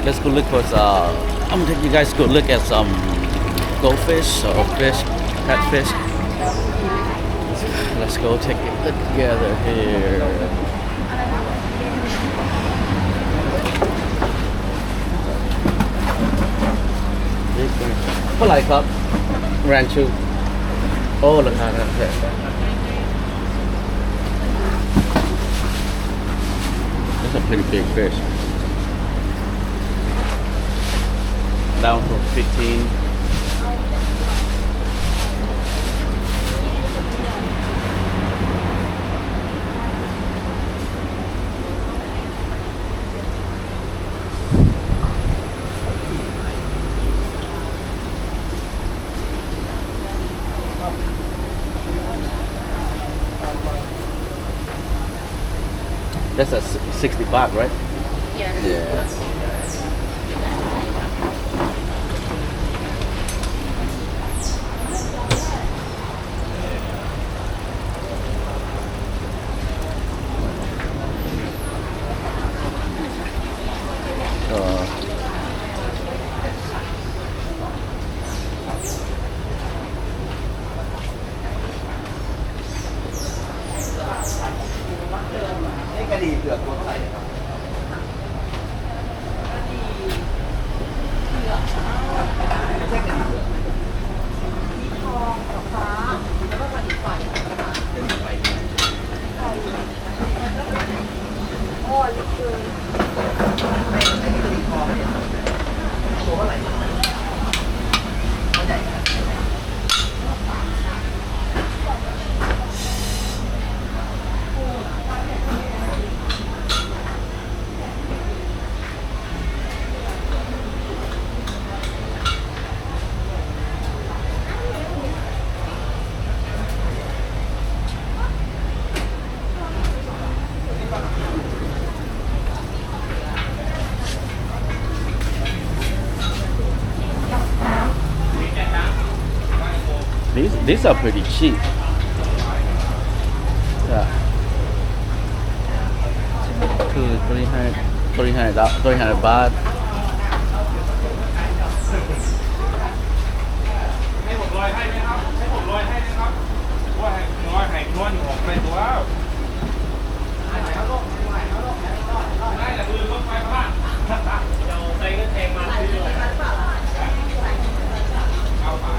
let's go look for some. I'm gonna take you guys to go look at some goldfish or fish, catfish. Let's go take a look together here. เท่าไหร่ครับแรนชูโอ้ราคาแพง That's a pretty big fish. Down from 15. That's a 60 baht, right? Yes. Yeah. These are pretty cheap. Yeah. คือ300 baht. ให้ผมลอยให้ไหมครับให้ผมลอยให้นะครับว่าให้น้อยให้นวลออกไปตัวได้แต่คือรถไฟฟ้าเดี๋ยวใส่ก็แทงมาที่เลยเอามา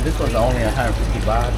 This one's only 150 baht.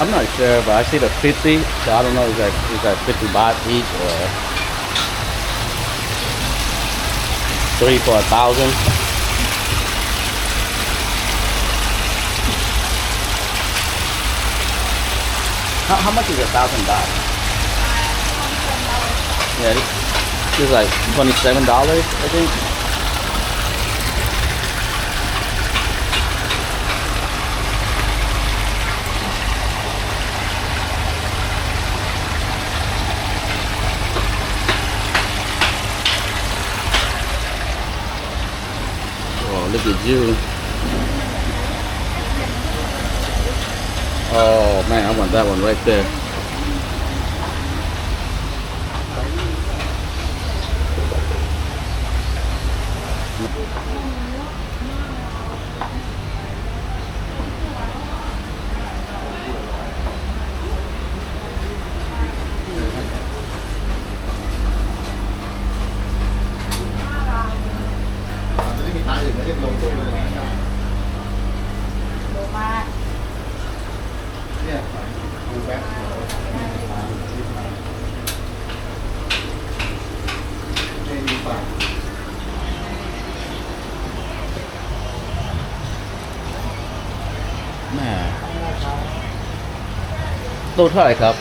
I'm not sure, but I see the 50, so I don't know is that 50 baht each or 3 for 1,000. How much is 1,000 baht? Yeah, this is like $27, I think. Look at you. Oh man, I want that one right there. Man. ตู้เท่าไหร่ครับ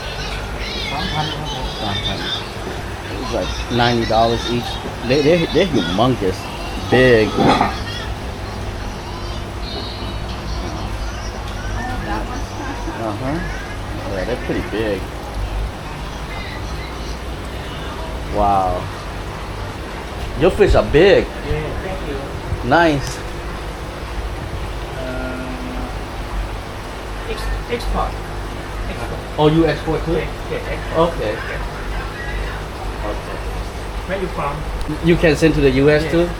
It's like $90 each. They're humongous, big. Yeah, they're pretty big. Wow. Your fish are big. Yeah, thank you. Nice. Export. Oh, you export too? Yes, export. Okay. Where you from? You can send to the US Yes, too? Yes.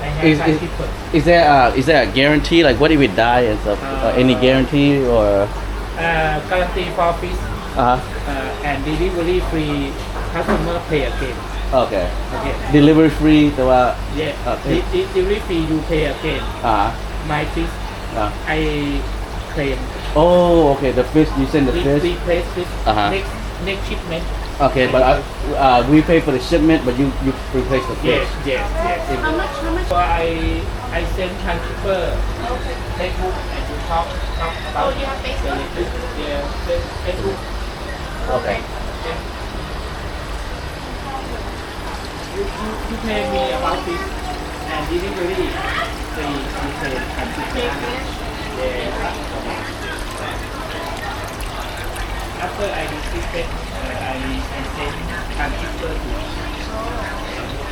I have Is, Thai is, people. is there a guarantee? Like what if we die and stuff? Any guarantee or? Guarantee for fish Uh and delivery free. Customer pay again. Okay. Okay. Delivery free แต่ว่า Yeah. Okay. Delivery free you pay again. My fish I claim. Oh, okay. The fish you send the fish. Replace fish. Uh-huh. Next shipment. Okay, but we pay for the shipment, but you replace the fish. Yes. How much? So I send transfer. Facebook and you talk about. Oh, you have Facebook? Yeah, Facebook. Okay. Yeah. You pay me about this and delivery. Free. You pay transfer. Yeah. After I receive it, I send transfer to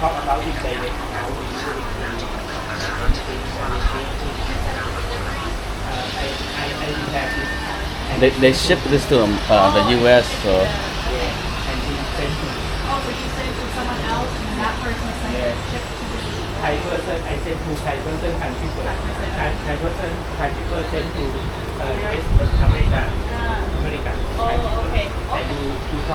talk about it direct. How we do it. I have it. They ship this to the US, so Yeah, and he send to Oh, so you send it to someone else and that person sends Yeah. it shipped to the Thai person. I send to Thai person transfer. Thai person transfer send to America.